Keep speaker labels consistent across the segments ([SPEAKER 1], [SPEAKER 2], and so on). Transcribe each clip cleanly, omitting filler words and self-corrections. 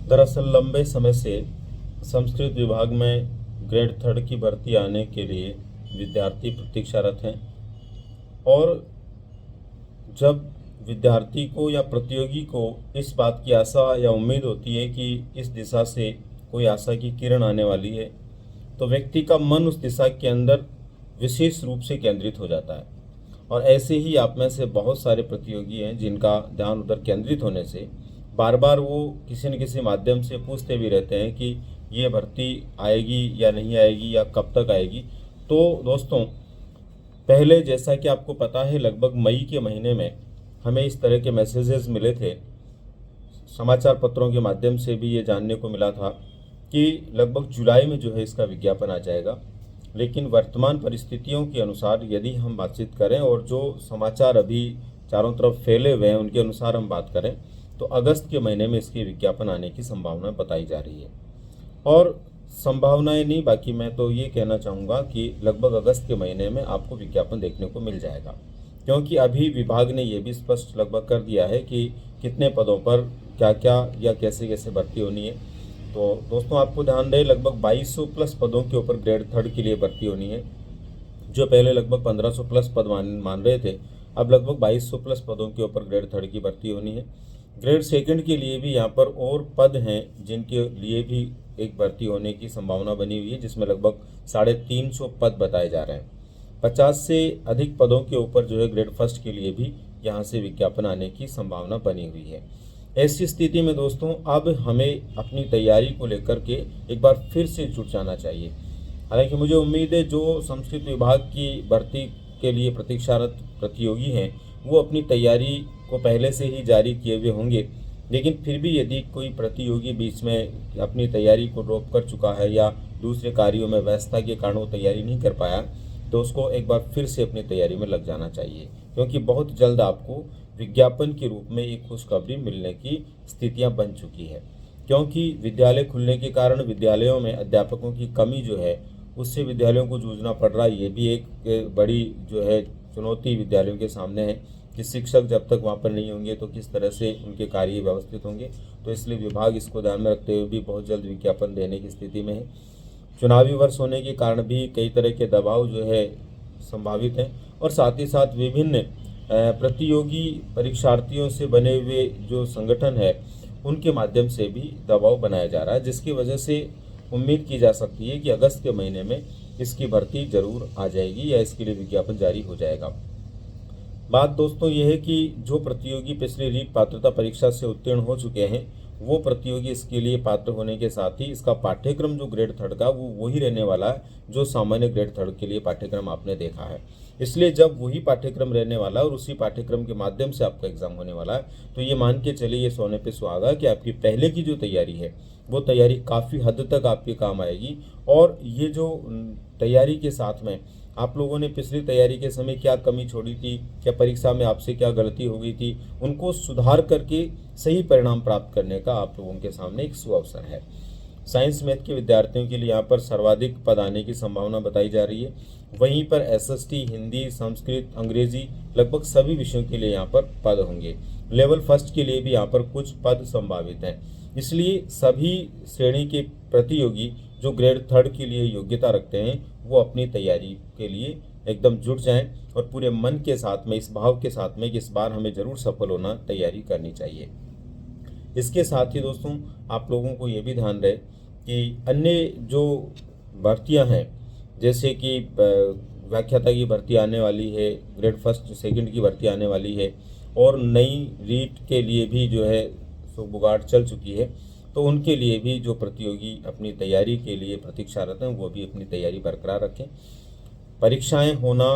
[SPEAKER 1] दरअसल लंबे समय से संस्कृत विभाग में ग्रेड थर्ड की भर्ती आने के लिए विद्यार्थी प्रतीक्षारत हैं। और जब विद्यार्थी को या प्रतियोगी को इस बात की आशा या उम्मीद होती है कि इस दिशा से कोई आशा की किरण आने वाली है, तो व्यक्ति का मन उस दिशा के अंदर विशेष रूप से केंद्रित हो जाता है। और ऐसे ही आप में से बहुत सारे प्रतियोगी हैं जिनका ध्यान उधर केंद्रित होने से बार बार वो किसी न किसी माध्यम से पूछते भी रहते हैं कि ये भर्ती आएगी या नहीं आएगी या कब तक आएगी। तो दोस्तों, पहले जैसा कि आपको पता है, लगभग मई के महीने में हमें इस तरह के मैसेजेस मिले थे, समाचार पत्रों के माध्यम से भी ये जानने को मिला था कि लगभग जुलाई में जो है इसका विज्ञापन आ जाएगा। लेकिन वर्तमान परिस्थितियों के अनुसार यदि हम बातचीत करें और जो समाचार अभी चारों तरफ फैले हुए हैं उनके अनुसार हम बात करें, तो अगस्त के महीने में इसके विज्ञापन आने की संभावना बताई जा रही है। और संभावनाएं नहीं, बाकी मैं तो ये कहना चाहूँगा कि लगभग अगस्त के महीने में आपको विज्ञापन देखने को मिल जाएगा, क्योंकि अभी विभाग ने ये भी स्पष्ट लगभग कर दिया है कि कितने पदों पर क्या क्या या कैसे कैसे भर्ती होनी है। तो दोस्तों, आपको ध्यान रहे, लगभग 2200 प्लस पदों के ऊपर ग्रेड थर्ड के लिए भर्ती होनी है। जो पहले लगभग 1500 प्लस पद मान रहे थे, अब लगभग 2200 प्लस पदों के ऊपर ग्रेड थर्ड की भर्ती होनी है। ग्रेड सेकंड के लिए भी यहाँ पर और पद हैं जिनके लिए भी एक भर्ती होने की संभावना बनी हुई है, जिसमें लगभग 350 पद बताए जा रहे हैं। 50 से अधिक पदों के ऊपर जो है ग्रेड फर्स्ट के लिए भी यहाँ से विज्ञापन आने की संभावना बनी हुई है। ऐसी स्थिति में दोस्तों, अब हमें अपनी तैयारी को लेकर के एक बार फिर से जुट जाना चाहिए। हालांकि मुझे उम्मीद है जो संस्कृत विभाग की भर्ती के लिए प्रतीक्षारत प्रतियोगी हैं वो अपनी तैयारी को पहले से ही जारी किए हुए होंगे, लेकिन फिर भी यदि कोई प्रतियोगी बीच में अपनी तैयारी को ड्रॉप कर चुका है या दूसरे कार्यों में व्यस्तता के कारण वो तैयारी नहीं कर पाया, तो उसको एक बार फिर से अपनी तैयारी में लग जाना चाहिए, क्योंकि बहुत जल्द आपको विज्ञापन के रूप में एक खुशखबरी मिलने की स्थितियां बन चुकी है। क्योंकि विद्यालय खुलने के कारण विद्यालयों में अध्यापकों की कमी जो है उससे विद्यालयों को जूझना पड़ रहा है। ये भी एक बड़ी जो है चुनौती विद्यालयों के सामने है कि शिक्षक जब तक वहाँ पर नहीं होंगे तो किस तरह से उनके कार्य व्यवस्थित होंगे। तो इसलिए विभाग इसको ध्यान में रखते हुए भी बहुत जल्द विज्ञापन देने की स्थिति में है। चुनावी वर्ष होने के कारण भी कई तरह के दबाव जो है संभावित हैं, और साथ ही साथ विभिन्न प्रतियोगी परीक्षार्थियों से बने हुए जो संगठन है उनके माध्यम से भी दबाव बनाया जा रहा है, जिसकी वजह से उम्मीद की जा सकती है कि अगस्त के महीने में इसकी भर्ती जरूर आ जाएगी या इसके लिए विज्ञापन जारी हो जाएगा। बात दोस्तों ये है कि जो प्रतियोगी पिछली रीट पात्रता परीक्षा से उत्तीर्ण हो चुके हैं वो प्रतियोगी इसके लिए पात्र होने के साथ ही इसका पाठ्यक्रम जो ग्रेड थर्ड का वो वही रहने वाला है जो सामान्य ग्रेड थर्ड के लिए पाठ्यक्रम आपने देखा है। इसलिए जब वही पाठ्यक्रम रहने वाला है और उसी पाठ्यक्रम के माध्यम से आपका एग्जाम होने वाला है, तो ये मान के चलिए, ये सोने पे सुहागा कि आपकी पहले की जो तैयारी है वो तैयारी काफ़ी हद तक आपके काम आएगी। और ये जो तैयारी के साथ में आप लोगों ने पिछली तैयारी के समय क्या कमी छोड़ी थी, क्या परीक्षा में आपसे क्या गलती हो गई थी, उनको सुधार करके सही परिणाम प्राप्त करने का आप लोगों के सामने एक सुअवसर है। साइंस मैथ के विद्यार्थियों के लिए यहाँ पर सर्वाधिक पद आने की संभावना बताई जा रही है। वहीं पर एसएसटी, हिंदी, संस्कृत, अंग्रेजी लगभग सभी विषयों के लिए यहाँ पर पद होंगे। लेवल फर्स्ट के लिए भी यहाँ पर कुछ पद संभावित हैं। इसलिए सभी श्रेणी के प्रतियोगी जो ग्रेड थर्ड के लिए योग्यता रखते हैं वो अपनी तैयारी के लिए एकदम जुट जाएं और पूरे मन के साथ में, इस भाव के साथ में कि इस बार हमें जरूर सफल होना, तैयारी करनी चाहिए। इसके साथ ही दोस्तों, आप लोगों को ये भी ध्यान रहे कि अन्य जो भर्तियां हैं, जैसे कि व्याख्याता की भर्ती आने वाली है, ग्रेड फर्स्ट सेकंड की भर्ती आने वाली है, और नई रीट के लिए भी जो है सो बुगाड़ चल चुकी है, तो उनके लिए भी जो प्रतियोगी अपनी तैयारी के लिए प्रतीक्षारत हैं वो भी अपनी तैयारी बरकरार रखें। परीक्षाएं होना,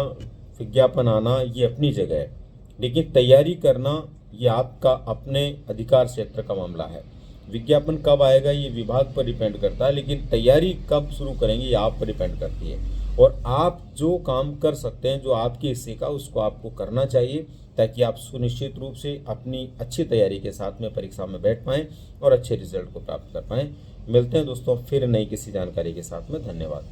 [SPEAKER 1] विज्ञापन आना ये अपनी जगह है, लेकिन तैयारी करना ये आपका अपने अधिकार क्षेत्र का मामला है। विज्ञापन कब आएगा ये विभाग पर डिपेंड करता है, लेकिन तैयारी कब शुरू करेंगे ये आप पर डिपेंड करती है। और आप जो काम कर सकते हैं, जो आपके हिस्से का, उसको आपको करना चाहिए, ताकि आप सुनिश्चित रूप से अपनी अच्छी तैयारी के साथ में परीक्षा में बैठ पाएँ और अच्छे रिजल्ट को प्राप्त कर पाएँ। मिलते हैं दोस्तों फिर नई किसी जानकारी के साथ में। धन्यवाद।